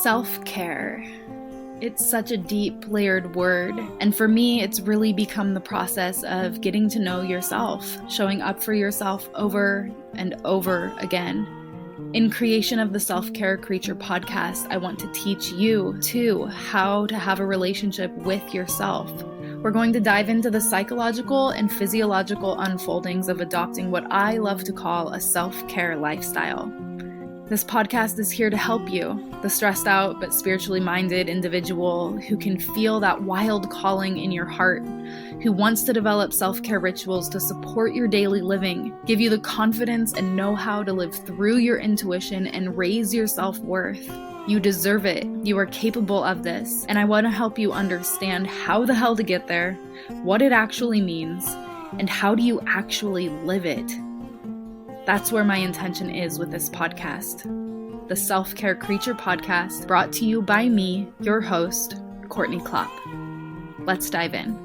Self-care. It's such a deep, layered word, and for me, it's really become the process of getting to know yourself, showing up for yourself over and over again. In creation of the Self-Care Creature podcast, I want to teach you, too, how to have a relationship with yourself. We're going to dive into the psychological and physiological unfoldings of adopting what I love to call a self-care lifestyle. This podcast is here to help you, the stressed out but spiritually minded individual who can feel that wild calling in your heart, who wants to develop self-care rituals to support your daily living, give you the confidence and know-how to live through your intuition and raise your self-worth. You deserve it. You are capable of this. And I want to help you understand how the hell to get there, what it actually means, and how do you actually live it. That's where my intention is with this podcast. The Self-Care Creature podcast, brought to you by me, your host, Courtney Klopp. Let's dive in.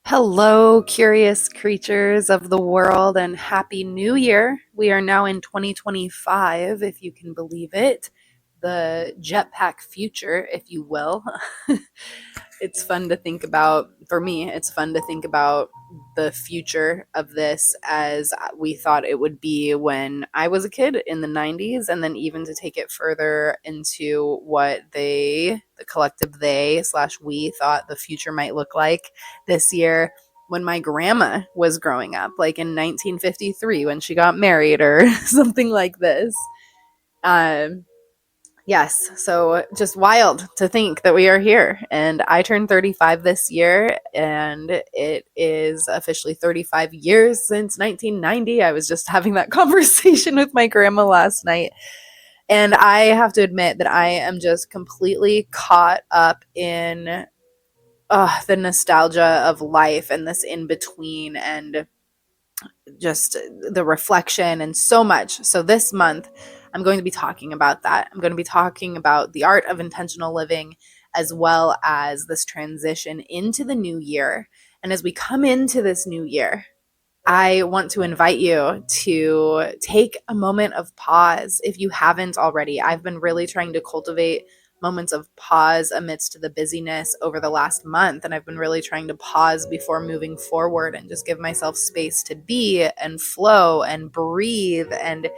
Hello, curious creatures of the world, and Happy New Year. We are now in 2025, if you can believe it. The jetpack future, if you will. It's fun to think about, for me, it's fun to think about the future of this as we thought it would be when I was a kid in the 90s, and then even to take it further into what the collective they/we thought the future might look like this year when my grandma was growing up, like in 1953 when she got married or something like this. Yes, so just wild to think that we are here. And I turned 35 this year, and it is officially 35 years since 1990. I was just having that conversation with my grandma last night. And I have to admit that I am just completely caught up in the nostalgia of life and this in between and just the reflection and so much. So this month, I'm going to be talking about that. I'm going to be talking about the art of intentional living, as well as this transition into the new year. And as we come into this new year, I want to invite you to take a moment of pause if you haven't already. I've been really trying to cultivate moments of pause amidst the busyness over the last month, and I've been really trying to pause before moving forward and just give myself space to be and flow and breathe and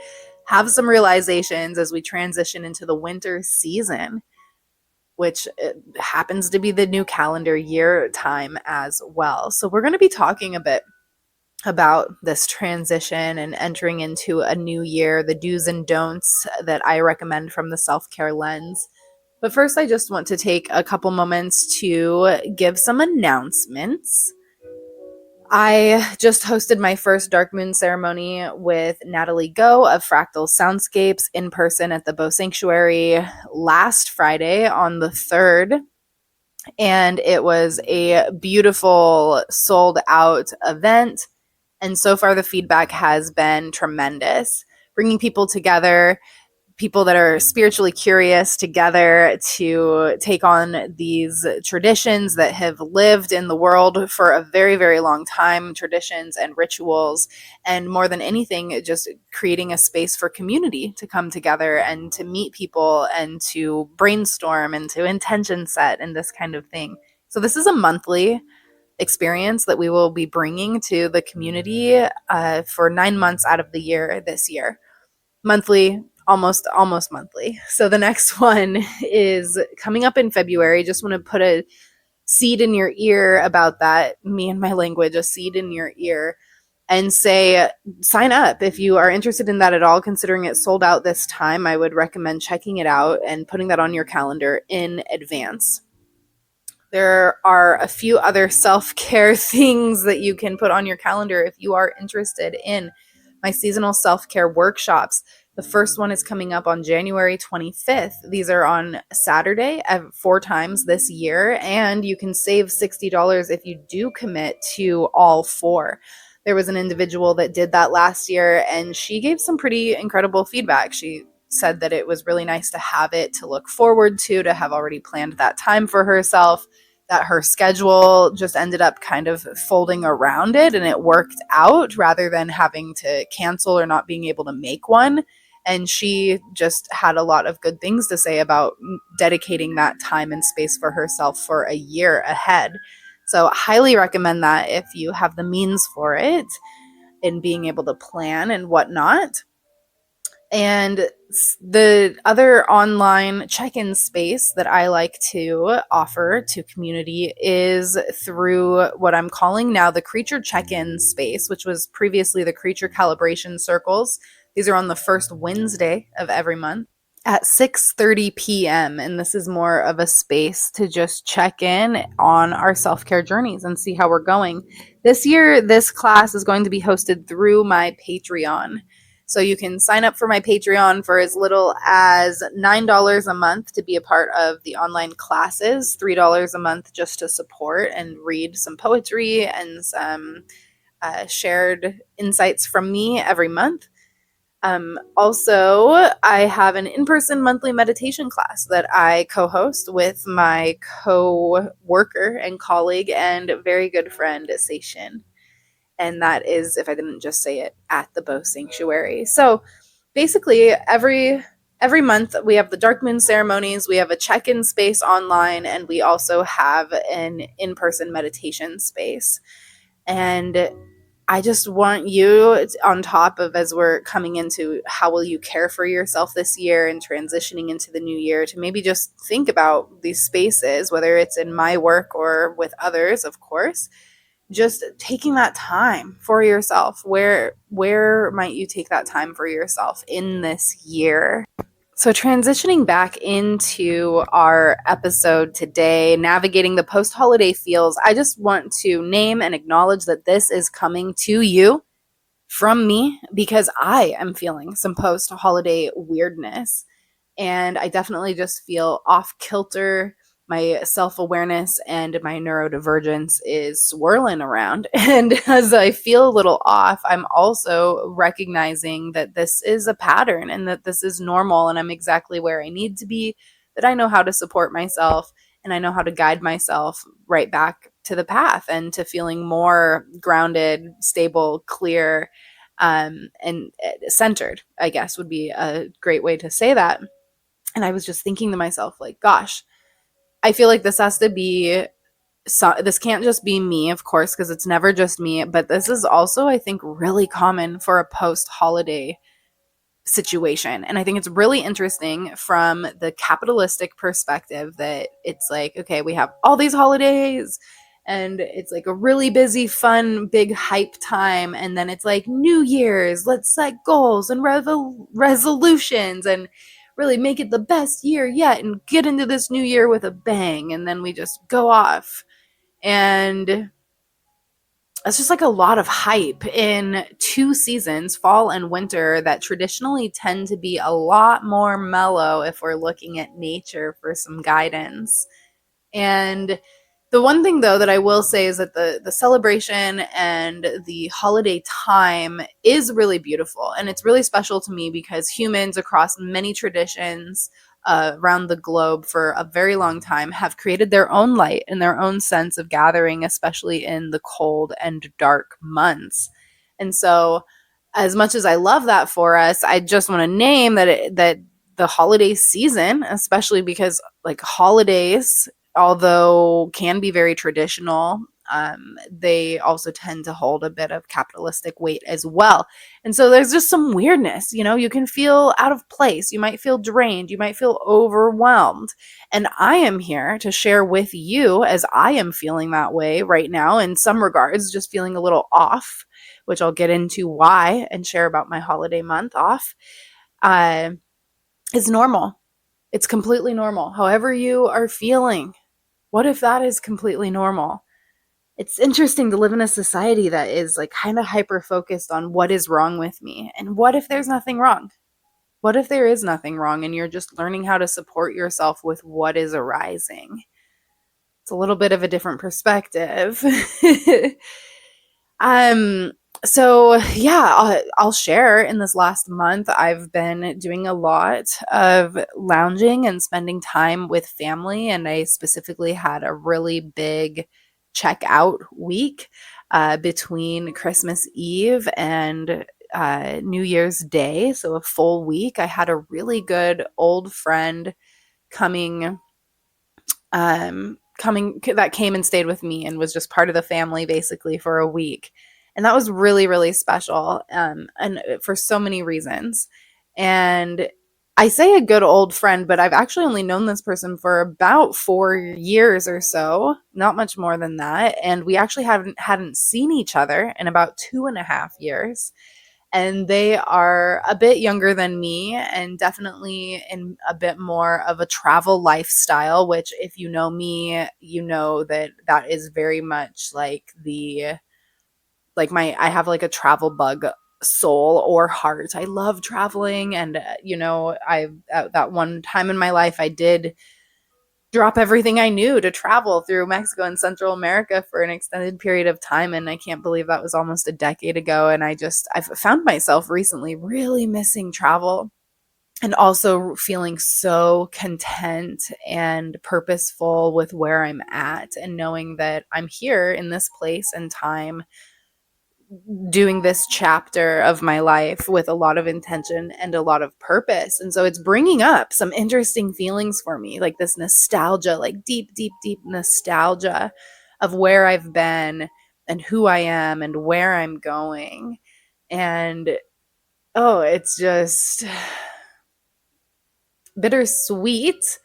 have some realizations as we transition into the winter season, which happens to be the new calendar year time as well. So we're going to be talking a bit about this transition and entering into a new year, the do's and don'ts that I recommend from the self-care lens. But first, I just want to take a couple moments to give some announcements. I just hosted my first Dark Moon ceremony with Natalie Go of Fractal Soundscapes in person at the Bow Sanctuary last Friday on the 3rd. And it was a beautiful sold out event. And so far the feedback has been tremendous. Bringing people together, people that are spiritually curious together to take on these traditions that have lived in the world for a very, very long time, traditions and rituals, and more than anything, just creating a space for community to come together and to meet people and to brainstorm and to intention set and this kind of thing. So this is a monthly experience that we will be bringing to the community for 9 months out of the year this year. Monthly, almost monthly. So the next one is coming up in February. Just want to put a seed in your ear about that, me and my language, a seed in your ear, and say, sign up if you are interested in that at all. Considering it sold out this time, I would recommend checking it out and putting that on your calendar in advance. There are a few other self-care things that you can put on your calendar if you are interested in my seasonal self-care workshops. The first one is coming up on January 25th. These are on Saturday 4 times this year, and you can save $60 if you do commit to all 4. There was an individual that did that last year, and she gave some pretty incredible feedback. She said that it was really nice to have it to look forward to have already planned that time for herself, that her schedule just ended up kind of folding around it, and it worked out rather than having to cancel or not being able to make one. And she just had a lot of good things to say about dedicating that time and space for herself for a year ahead. So highly recommend that if you have the means for it, in being able to plan and whatnot. And the other online check-in space that I like to offer to community is through what I'm calling now the Creature Check-in space, which was previously the Creature Calibration Circles. These are on the first Wednesday of every month at 6:30 p.m. and this is more of a space to just check in on our self-care journeys and see how we're going. This year, this class is going to be hosted through my Patreon. So you can sign up for my Patreon for as little as $9 a month to be a part of the online classes, $3 a month just to support and read some poetry and some shared insights from me every month. Also, I have an in-person monthly meditation class that I co-host with my co-worker and colleague and very good friend, Seishin. And that is, if I didn't just say it, at the Bow Sanctuary. So basically, every month we have the Dark Moon ceremonies, we have a check-in space online, and we also have an in-person meditation space. And I just want you on top of, as we're coming into how will you care for yourself this year and transitioning into the new year, to maybe just think about these spaces, whether it's in my work or with others, of course, just taking that time for yourself. Where might you take that time for yourself in this year? So transitioning back into our episode today, navigating the post-holiday feels, I just want to name and acknowledge that this is coming to you from me because I am feeling some post-holiday weirdness. And I definitely just feel off kilter. My self-awareness and my neurodivergence is swirling around. And as I feel a little off, I'm also recognizing that this is a pattern and that this is normal and I'm exactly where I need to be, that I know how to support myself and I know how to guide myself right back to the path and to feeling more grounded, stable, clear, and centered, I guess would be a great way to say that. And I was just thinking to myself, like, gosh, I feel like this has to be, so this can't just be me, of course, because it's never just me, but this is also, I think, really common for a post-holiday situation. And I think it's really interesting from the capitalistic perspective that it's like, okay, we have all these holidays and it's like a really busy, fun, big hype time. And then it's like New Year's, let's set goals and resolutions and really make it the best year yet and get into this new year with a bang. And then we just go off. And it's just like a lot of hype in two seasons, fall and winter, that traditionally tend to be a lot more mellow if we're looking at nature for some guidance. And the one thing, though, that I will say is that the celebration and the holiday time is really beautiful. And it's really special to me because humans across many traditions around the globe for a very long time have created their own light and their own sense of gathering, especially in the cold and dark months. And so, as much as I love that for us, I just want to name that the holiday season, especially because like holidays, although can be very traditional, they also tend to hold a bit of capitalistic weight as well. And so there's just some weirdness, you can feel out of place. You might feel drained. You might feel overwhelmed. And I am here to share with you, as I am feeling that way right now, in some regards, just feeling a little off, which I'll get into why and share about my holiday month off, is normal. It's completely normal. However you are feeling, what if that is completely normal? It's interesting to live in a society that is like kind of hyper focused on what is wrong with me. And what if there's nothing wrong? What if there is nothing wrong and you're just learning how to support yourself with what is arising? It's a little bit of a different perspective. So yeah, I'll share. In this last month, I've been doing a lot of lounging and spending time with family, and I specifically had a really big check out week between Christmas Eve and New Year's Day. So a full week. I had a really good old friend coming coming that came and stayed with me and was just part of the family basically for a week. And that was really, really special. And for so many reasons. And I say a good old friend, but I've actually only known this person for about 4 years or so, not much more than that. And we actually hadn't seen each other in about 2.5 years, and they are a bit younger than me and definitely in a bit more of a travel lifestyle, which if you know me, you know that that is very much like the like my I have like a travel bug soul or heart. I love traveling, and I at that one time in my life I did drop everything I knew to travel through Mexico and Central America for an extended period of time. And I can't believe that was almost a decade ago. And I've found myself recently really missing travel and also feeling so content and purposeful with where I'm at, and knowing that I'm here in this place and time doing this chapter of my life with a lot of intention and a lot of purpose. And so it's bringing up some interesting feelings for me, like this nostalgia, like deep, deep, deep nostalgia of where I've been and who I am and where I'm going. And oh, it's just bittersweet.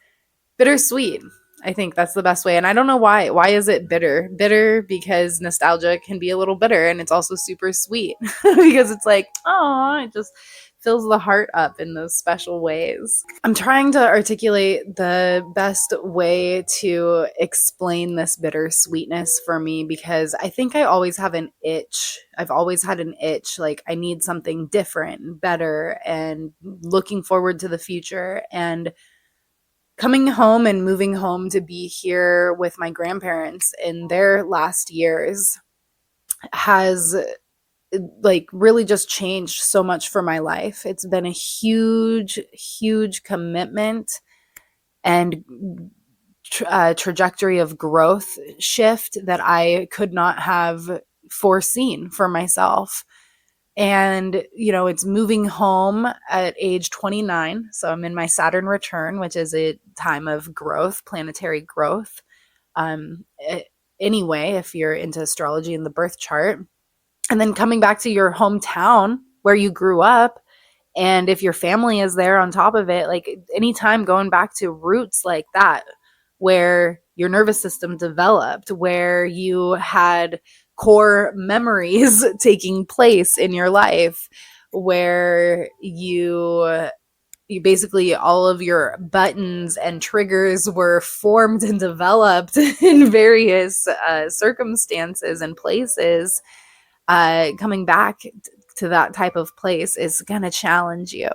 Bittersweet. I think that's the best way. And I don't know why. Why is it bitter? Bitter because nostalgia can be a little bitter, and it's also super sweet because it's like, oh, it just fills the heart up in those special ways. I'm trying to articulate the best way to explain this bittersweetness for me, because I think I always have an itch. I've always had an itch. Like I need something different and better and looking forward to the future. And coming home and moving home to be here with my grandparents in their last years has like really just changed so much for my life. It's been a huge, huge commitment and trajectory of growth shift that I could not have foreseen for myself. And, it's moving home at age 29. So I'm in my Saturn return, which is a time of growth, planetary growth. Um, anyway, if you're into astrology and the birth chart, and then coming back to your hometown where you grew up, and if your family is there on top of it, like anytime going back to roots like that, where your nervous system developed, where you had core memories taking place in your life, where you basically all of your buttons and triggers were formed and developed in various circumstances and places, coming back to that type of place is going to challenge you.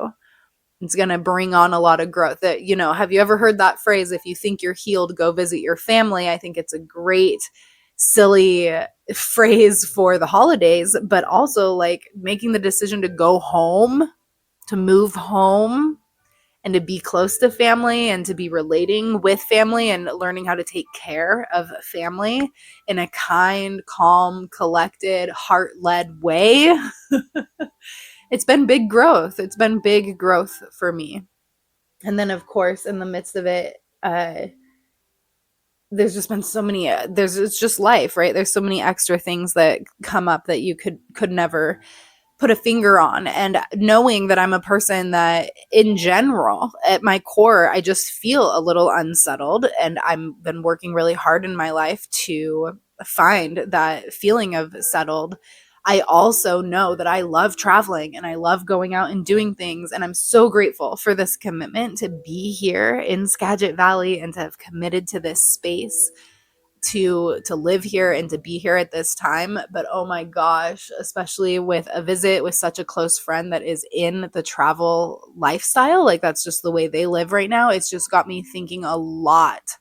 It's going to bring on a lot of growth. That, have you ever heard that phrase, if you think you're healed, go visit your family? I think it's a great, silly phrase for the holidays, but also like making the decision to go home, to move home, and to be close to family and to be relating with family and learning how to take care of family in a kind, calm, collected, heart-led way. It's been big growth. It's been big growth for me. And then, of course, in the midst of it, there's just been so many, it's just life, right? There's so many extra things that come up that you could never put a finger on. And knowing that I'm a person that in general at my core I just feel a little unsettled, and I've been working really hard in my life to find that feeling of settled. I also know that I love traveling and I love going out and doing things, and I'm so grateful for this commitment to be here in Skagit Valley and to have committed to this space to live here and to be here at this time. But oh my gosh, especially with a visit with such a close friend that is in the travel lifestyle, like that's just the way they live right now, it's just got me thinking a lot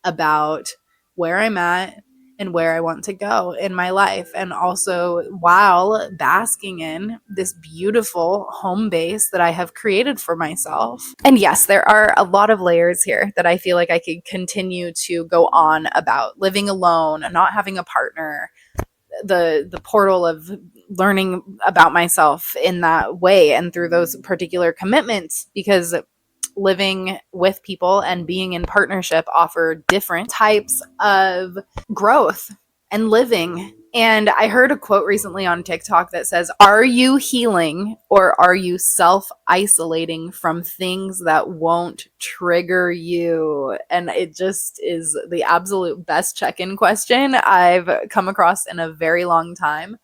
about where I'm at and where I want to go in my life, and also while basking in this beautiful home base that I have created for myself. And yes, there are a lot of layers here that I feel like I could continue to go on about: living alone, not having a partner, the portal of learning about myself in that way and through those particular commitments, because living with people and being in partnership offer different types of growth and living. And I heard a quote recently on TikTok that says, "Are you healing or are you self-isolating from things that won't trigger you?" And it just is the absolute best check-in question I've come across in a very long time.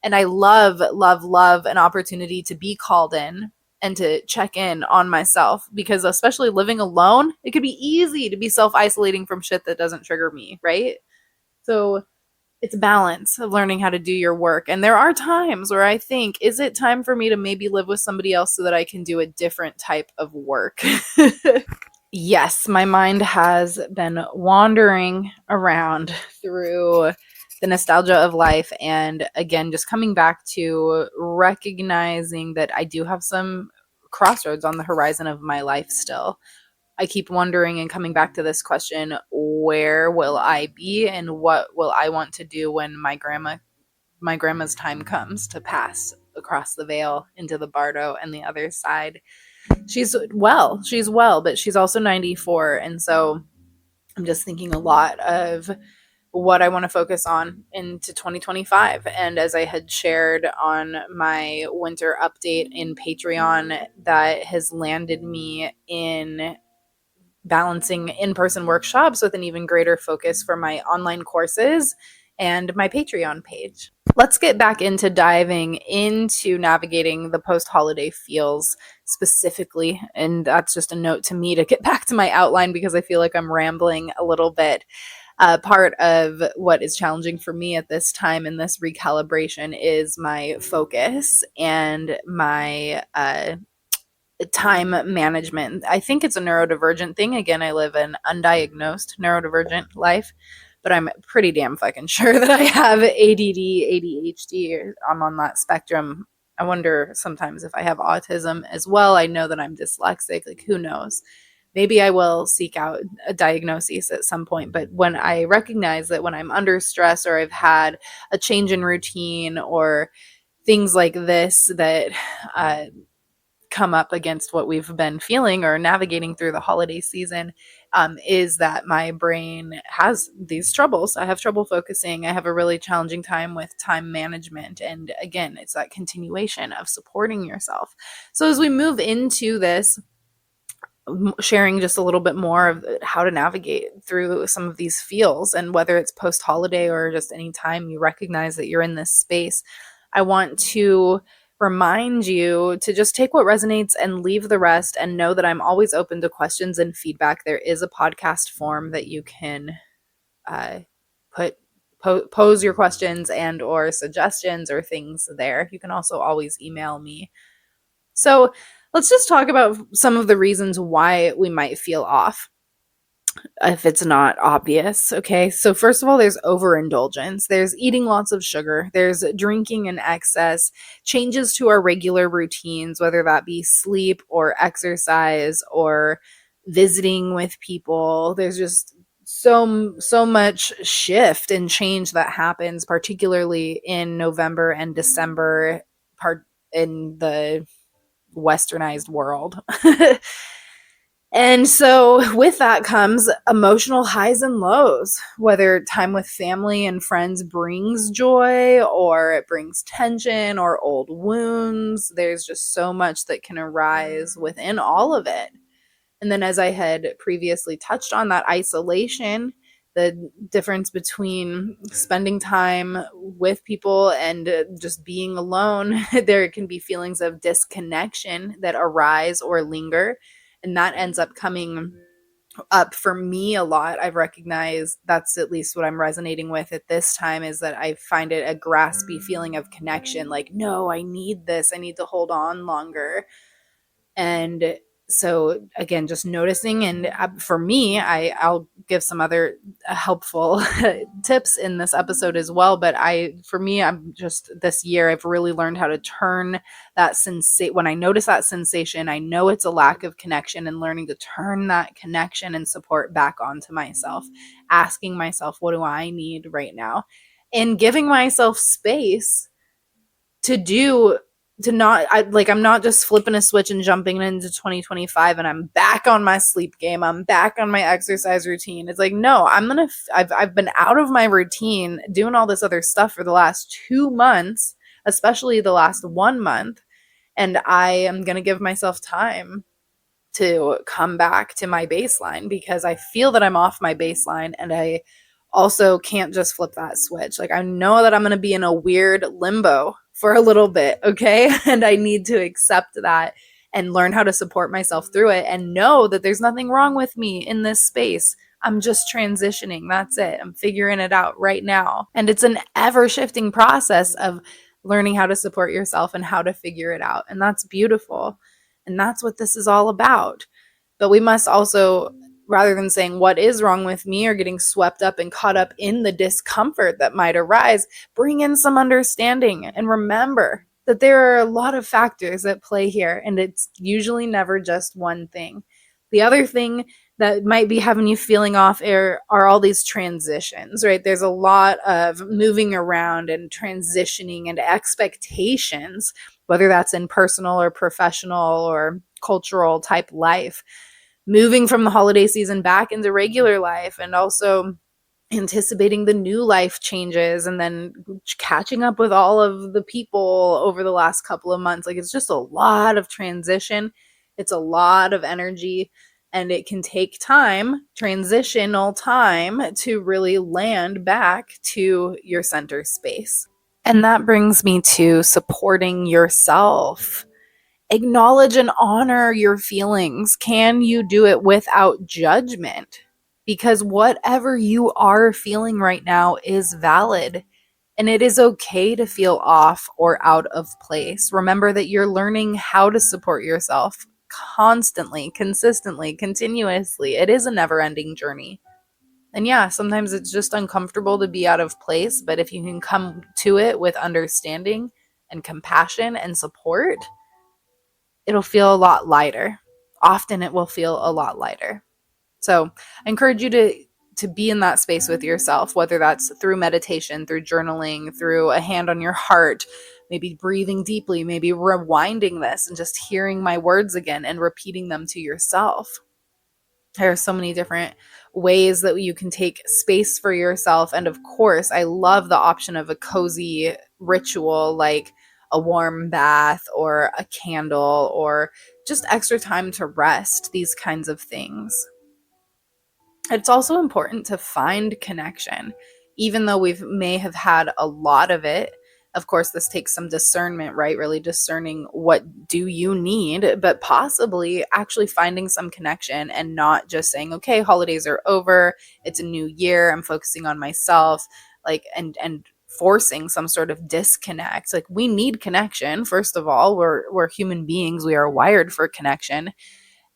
And I love, love, love an opportunity to be called in and to check in on myself, because especially living alone, it could be easy to be self-isolating from shit that doesn't trigger me, right? So it's a balance of learning how to do your work. And there are times where I think, is it time for me to maybe live with somebody else so that I can do a different type of work? Yes, my mind has been wandering around through the nostalgia of life. And again, just coming back to recognizing that I do have some crossroads on the horizon of my life still. I keep wondering and coming back to this question: where will I be and what will I want to do when my grandma's time comes to pass across the veil into the bardo and the other side? She's well, but she's also 94, and so I'm just thinking a lot of what I want to focus on into 2025. And as I had shared on my winter update in Patreon, that has landed me in balancing in-person workshops with an even greater focus for my online courses and my Patreon page. Let's get back into diving into navigating the post-holiday feels specifically. And that's just a note to me to get back to my outline, because I feel like I'm rambling a little bit. Part of what is challenging for me at this time in this recalibration is my focus and my time management. I think it's a neurodivergent thing. Again, I live an undiagnosed neurodivergent life, but I'm pretty damn fucking sure that I have ADD, ADHD, or I'm on that spectrum. I wonder sometimes if I have autism as well. I know that I'm dyslexic. Like, who knows? Maybe I will seek out a diagnosis at some point. But when I recognize that when I'm under stress or I've had a change in routine or things like this that come up against what we've been feeling or navigating through the holiday season, is that my brain has these troubles. I have trouble focusing. I have a really challenging time with time management. And again, it's that continuation of supporting yourself. So as we move into this, sharing just a little bit more of how to navigate through some of these feels, and whether it's post holiday or just any time you recognize that you're in this space, I want to remind you to just take what resonates and leave the rest, and know that I'm always open to questions and feedback. There is a podcast form that you can pose your questions and or suggestions or things there. You can also always email me. So let's just talk about some of the reasons why we might feel off, if it's not obvious. Okay, so first of all, there's overindulgence. There's eating lots of sugar. There's drinking in excess, changes to our regular routines, whether that be sleep or exercise or visiting with people. There's just so much shift and change that happens, particularly in November and December, part in the westernized world. And so with that comes emotional highs and lows, whether time with family and friends brings joy or it brings tension or old wounds. There's just so much that can arise within all of it. And then, as I had previously touched on, that isolation, the difference between spending time with people and just being alone, there can be feelings of disconnection that arise or linger. And that ends up coming up for me a lot. I've recognized that's at least what I'm resonating with at this time, is that I find it a graspy feeling of connection. Like, no, I need this. I need to hold on longer. And So again, just noticing. And for me, I'll give some other helpful tips in this episode as well. But for me, I'm just, this year, I've really learned how to turn that sensation. When I notice that sensation, I know it's a lack of connection, and learning to turn that connection and support back onto myself, asking myself, what do I need right now? And giving myself space to do, to not, I'm not just flipping a switch and jumping into 2025 and I'm back on my sleep game, I'm back on my exercise routine. It's like, no, I've been out of my routine doing all this other stuff for the last 2 months, especially the last 1 month, and I am going to give myself time to come back to my baseline, because I feel that I'm off my baseline, and I also can't just flip that switch. Like, I know that I'm going to be in a weird limbo for a little bit, okay? And I need to accept that and learn how to support myself through it, and know that there's nothing wrong with me in this space. I'm just transitioning. That's it. I'm figuring it out right now. And it's an ever shifting process of learning how to support yourself and how to figure it out. And that's beautiful. And that's what this is all about. But we must also, rather than saying what is wrong with me or getting swept up and caught up in the discomfort that might arise, bring in some understanding and remember that there are a lot of factors at play here, and it's usually never just one thing. The other thing that might be having you feeling off air are all these transitions, right? There's a lot of moving around and transitioning and expectations, whether that's in personal or professional or cultural type life, moving from the holiday season back into regular life, and also anticipating the new life changes, and then catching up with all of the people over the last couple of months. Like, it's just a lot of transition. It's a lot of energy, and it can take time, transitional time, to really land back to your center space. And that brings me to supporting yourself. Acknowledge and honor your feelings. Can you do it without judgment? Because whatever you are feeling right now is valid, and it is okay to feel off or out of place. Remember that you're learning how to support yourself constantly, consistently, continuously. It is a never-ending journey. And yeah, sometimes it's just uncomfortable to be out of place, but if you can come to it with understanding and compassion and support, it'll feel a lot lighter. Often it will feel a lot lighter. So I encourage you to be in that space with yourself, whether that's through meditation, through journaling, through a hand on your heart, maybe breathing deeply, maybe rewinding this and just hearing my words again and repeating them to yourself. There are so many different ways that you can take space for yourself. And of course, I love the option of a cozy ritual, like a warm bath or a candle or just extra time to rest, these kinds of things. It's also important to find connection, even though we may have had a lot of it. Of course, this takes some discernment, right? Really discerning what do you need, but possibly actually finding some connection and not just saying, okay, holidays are over, it's a new year, I'm focusing on myself, like, and forcing some sort of disconnect. Like, we need connection. First of all, we're human beings. We are wired for connection.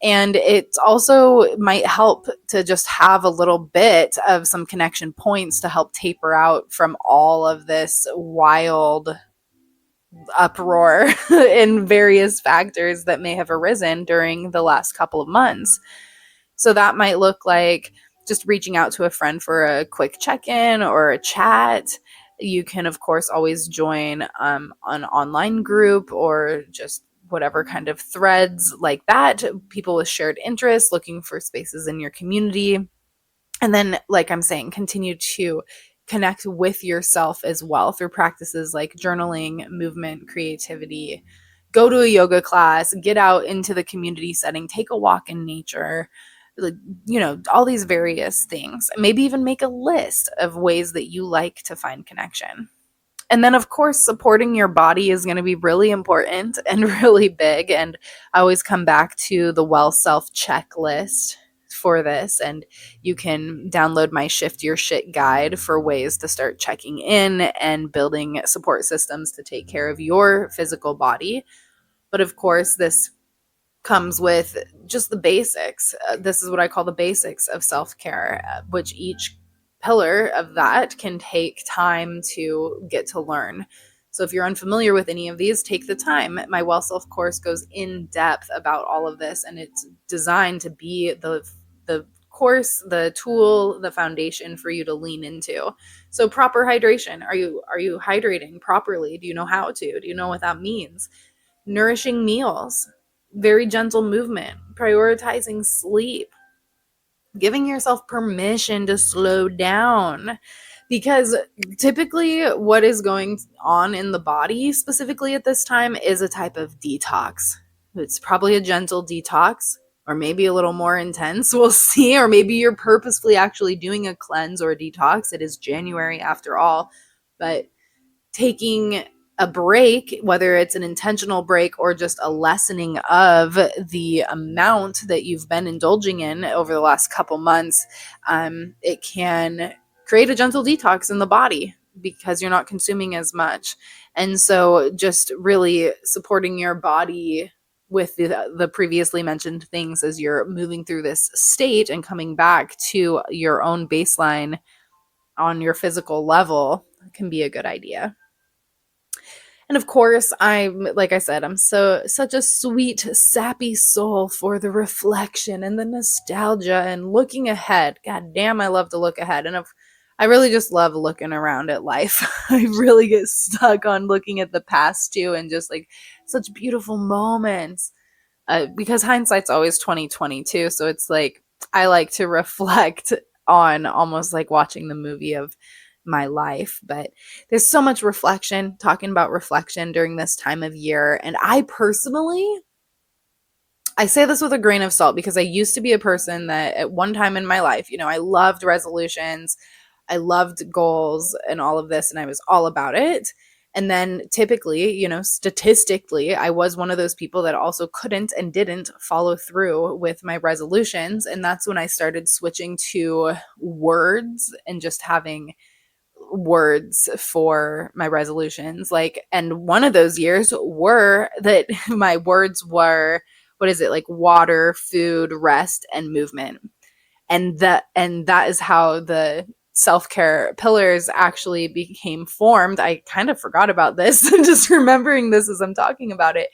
And it also might help to just have a little bit of some connection points to help taper out from all of this wild uproar and various factors that may have arisen during the last couple of months. So that might look like just reaching out to a friend for a quick check-in or a chat. You can, of course, always join an online group or just whatever kind of threads like that, people with shared interests, looking for spaces in your community. And then, like I'm saying, continue to connect with yourself as well through practices like journaling, movement, creativity. Go to a yoga class, get out into the community setting, take a walk in nature, like, all these various things. Maybe even make a list of ways that you like to find connection. And then, of course, supporting your body is going to be really important and really big. And I always come back to the WELLSELF checklist for this. And you can download my Shift Your Shit guide for ways to start checking in and building support systems to take care of your physical body. But of course, this comes with just the basics. This is what I call the basics of self-care, which each pillar of that can take time to get to learn. So if you're unfamiliar with any of these, take the time. My Well Self course goes in depth about all of this, and it's designed to be the course, the tool, the foundation for you to lean into. So proper hydration. Are you hydrating properly? Do you know how to? Do you know what that means? Nourishing meals, very gentle movement, prioritizing sleep, giving yourself permission to slow down. Because typically, what is going on in the body, specifically at this time, is a type of detox. It's probably a gentle detox, or maybe a little more intense. We'll see. Or maybe you're purposefully actually doing a cleanse or a detox. It is January after all. But taking a break, whether it's an intentional break or just a lessening of the amount that you've been indulging in over the last couple months, it can create a gentle detox in the body because you're not consuming as much. And so just really supporting your body with the previously mentioned things as you're moving through this state and coming back to your own baseline on your physical level can be a good idea. And of course, like I said, I'm such a sweet, sappy soul for the reflection and the nostalgia and looking ahead. God damn, I love to look ahead. And I really just love looking around at life. I really get stuck on looking at the past too, and just like such beautiful moments. Because hindsight's always 2022, so it's like I like to reflect on almost like watching the movie of my life. But there's so much reflection, talking about reflection during this time of year. And I say this with a grain of salt because I used to be a person that at one time in my life, I loved resolutions, I loved goals and all of this, and I was all about it. And then typically, statistically, I was one of those people that also couldn't and didn't follow through with my resolutions. And that's when I started switching to words and just having words for my resolutions. And one of those years were that my words were, what is it, like water, food, rest, and movement. And that is how the self-care pillars actually became formed. I kind of forgot about this. I'm just remembering this as I'm talking about it.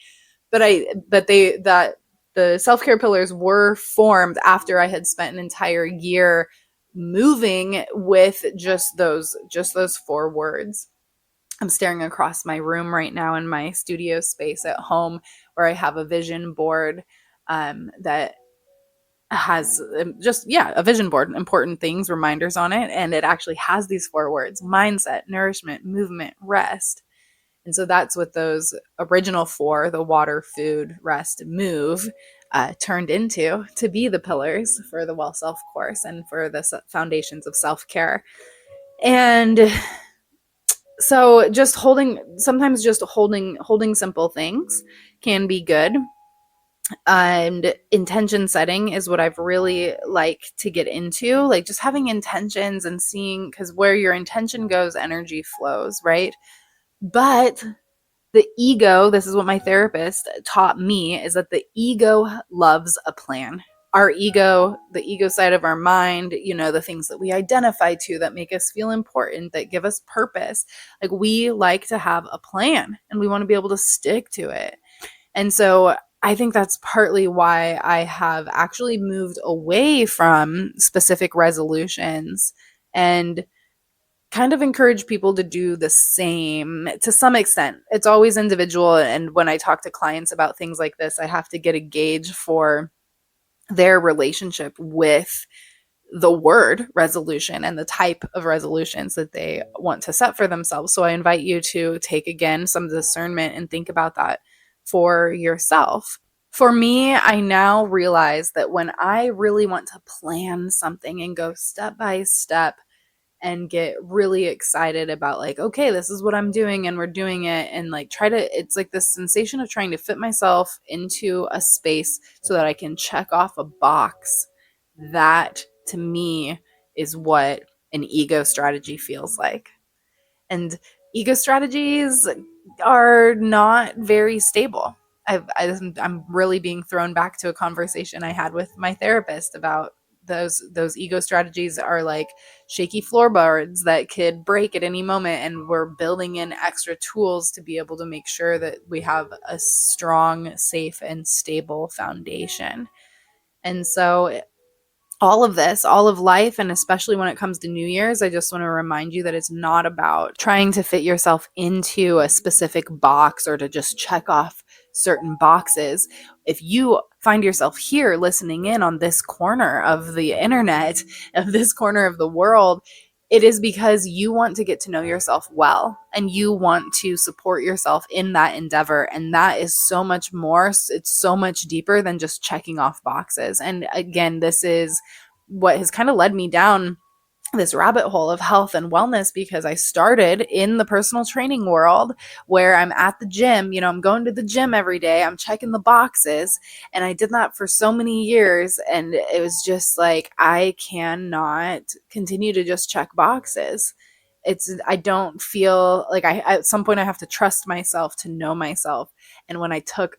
But the self-care pillars were formed after I had spent an entire year moving with just those four words. I'm staring across my room right now in my studio space at home, where I have a vision board that has a vision board, important things, reminders on it. And it actually has these four words: mindset, nourishment, movement, rest. And so that's what those original four, the water, food, rest, move, turned into to be the pillars for the Well Self course and for the foundations of self-care. And so sometimes just holding simple things can be good. And intention setting is what I've really like to get into, like just having intentions and seeing, because where your intention goes, energy flows, right? But the ego, this is what my therapist taught me, is that the ego loves a plan. Our ego, the ego side of our mind, the things that we identify to that make us feel important, that give us purpose. Like, we like to have a plan and we want to be able to stick to it. And so I think that's partly why I have actually moved away from specific resolutions and kind of encourage people to do the same to some extent. It's always individual. And when I talk to clients about things like this, I have to get a gauge for their relationship with the word resolution and the type of resolutions that they want to set for themselves. So I invite you to take, again, some discernment and think about that for yourself. For me, I now realize that when I really want to plan something and go step by step and get really excited about, like, okay, this is what I'm doing and we're doing it, and like it's like this sensation of trying to fit myself into a space so that I can check off a box. That to me is what an ego strategy feels like. And ego strategies are not very stable. I'm really being thrown back to a conversation I had with my therapist about those ego strategies are like shaky floorboards that could break at any moment, and we're building in extra tools to be able to make sure that we have a strong, safe, and stable foundation. And so all of this, all of life, and especially when it comes to New Year's, I just want to remind you that it's not about trying to fit yourself into a specific box or to just check off certain boxes. If you find yourself here listening in on this corner of the internet, of this corner of the world, it is because you want to get to know yourself well and you want to support yourself in that endeavor. And that is so much more, it's so much deeper than just checking off boxes. And again, this is what has kind of led me down this rabbit hole of health and wellness, because I started in the personal training world where I'm at the gym, I'm going to the gym every day, I'm checking the boxes, and I did that for so many years, and it was just like I cannot continue to just check boxes. I don't feel like I at some point I have to trust myself to know myself. And when I took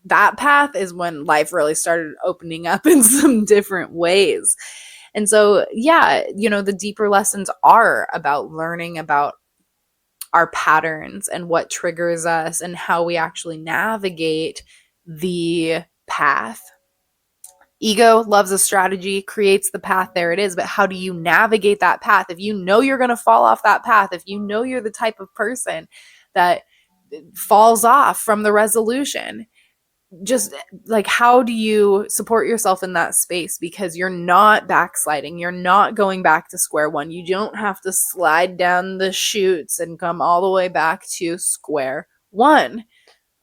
that path is when life really started opening up in some different ways. And so, yeah, the deeper lessons are about learning about our patterns and what triggers us and how we actually navigate the path. Ego loves a strategy, creates the path, there it is. But how do you navigate that path? If you know you're going to fall off that path, if you know you're the type of person that falls off from the resolution, just like, how do you support yourself in that space? Because you're not backsliding, you're not going back to square one. You don't have to slide down the chutes and come all the way back to square one.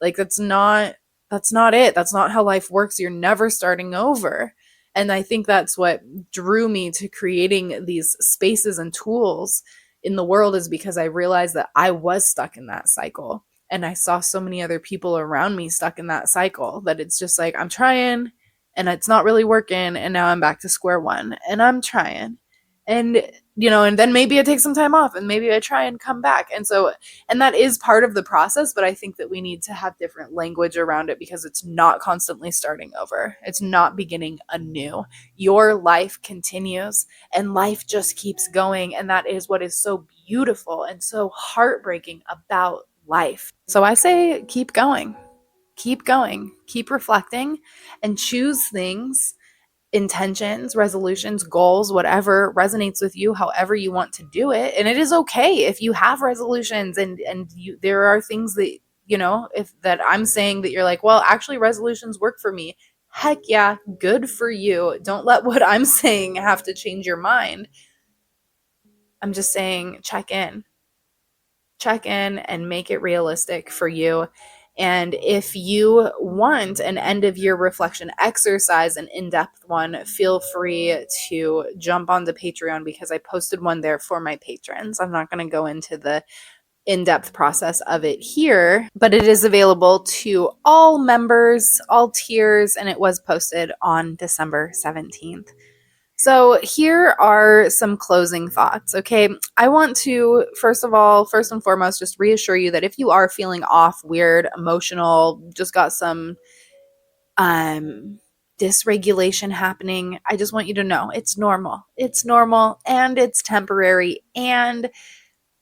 Like, that's not it. That's not how life works. You're never starting over. And I think that's what drew me to creating these spaces and tools in the world, is because I realized that I was stuck in that cycle. And I saw so many other people around me stuck in that cycle that it's just like, I'm trying and it's not really working. And now I'm back to square one and I'm trying. And, and then maybe I take some time off and maybe I try and come back. And that is part of the process. But I think that we need to have different language around it, because it's not constantly starting over. It's not beginning anew. Your life continues and life just keeps going. And that is what is so beautiful and so heartbreaking about life. So I say keep going, keep reflecting, and choose things, intentions, resolutions, goals, whatever resonates with you, however you want to do it. And it is okay if you have resolutions and there are things that, if that I'm saying that you're like, well, actually resolutions work for me. Heck yeah, good for you. Don't let what I'm saying have to change your mind. I'm just saying check in and make it realistic for you. And if you want an end of year reflection exercise, an in-depth one, feel free to jump on the Patreon, because I posted one there for my patrons. I'm not going to go into the in-depth process of it here, but it is available to all members, all tiers, and it was posted on December 17th. So here are some closing thoughts, okay? I want to, first and foremost, just reassure you that if you are feeling off, weird, emotional, just got some dysregulation happening, I just want you to know it's normal. It's normal and it's temporary. And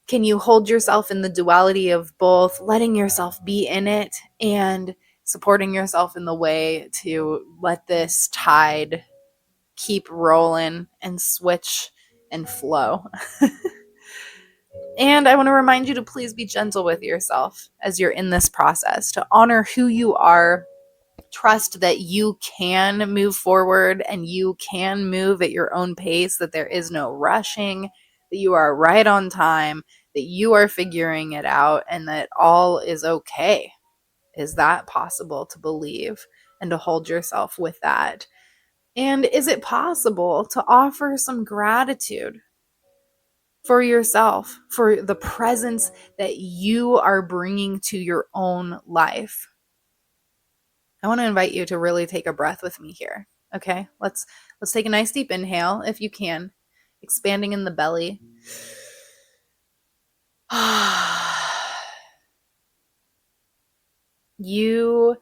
can you hold yourself in the duality of both letting yourself be in it and supporting yourself in the way to let this tide keep rolling and switch and flow. And I want to remind you to please be gentle with yourself as you're in this process, to honor who you are, trust that you can move forward and you can move at your own pace, that there is no rushing, that you are right on time, that you are figuring it out, and that all is okay. Is that possible to believe and to hold yourself with that? And is it possible to offer some gratitude for yourself, for the presence that you are bringing to your own life? I want to invite you to really take a breath with me here. Okay? Let's take a nice deep inhale if you can, expanding in the belly. You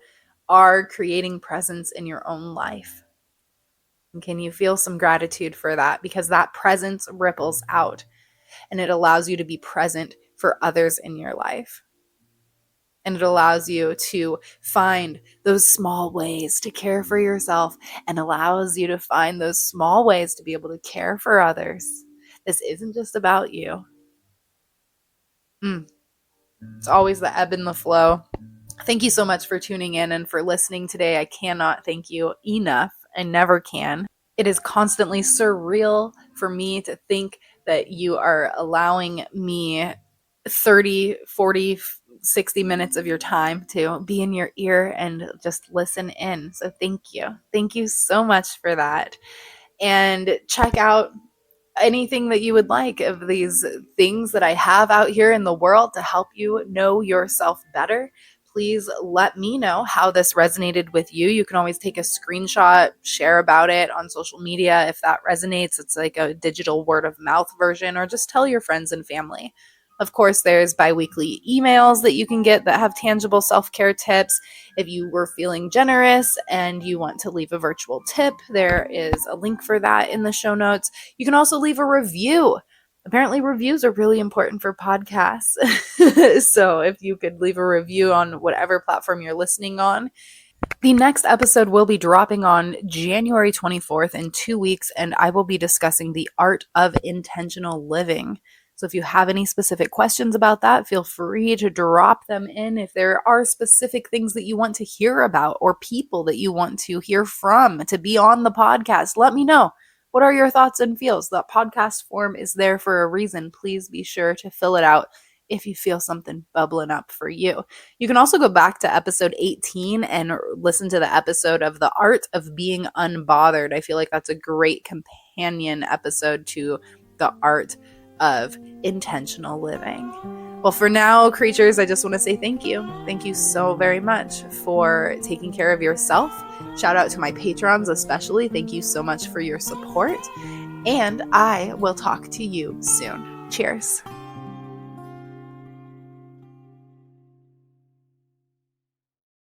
are creating presence in your own life. And can you feel some gratitude for that? Because that presence ripples out and it allows you to be present for others in your life. And it allows you to find those small ways to care for yourself and allows you to find those small ways to be able to care for others. This isn't just about you. It's always the ebb and the flow. Thank you so much for tuning in and for listening today. I cannot thank you enough. I never can. It is constantly surreal for me to think that you are allowing me 30, 40, 60 minutes of your time to be in your ear and just listen in. So thank you. Thank you so much for that. And check out anything that you would like of these things that I have out here in the world to help you know yourself better. Please let me know how this resonated with you. You can always take a screenshot, share about it on social media if that resonates. It's like a digital word of mouth version, or just tell your friends and family. Of course, there's bi-weekly emails that you can get that have tangible self-care tips. If you were feeling generous and you want to leave a virtual tip, there is a link for that in the show notes. You can also leave a review. Apparently, reviews are really important for podcasts. So if you could leave a review on whatever platform you're listening on. The next episode will be dropping on January 24th in 2 weeks, and I will be discussing the art of intentional living. So if you have any specific questions about that, feel free to drop them in. If there are specific things that you want to hear about or people that you want to hear from to be on the podcast, let me know. What are your thoughts and feels? The podcast form is there for a reason. Please be sure to fill it out if you feel something bubbling up for you. You can also go back to episode 18 and listen to the episode of The Art of Being Unbothered. I feel like that's a great companion episode to The Art of Intentional Living. Well, for now, creatures, I just want to say thank you. Thank you so very much for taking care of yourself. Shout out to my patrons especially. Thank you so much for your support. And I will talk to you soon. Cheers.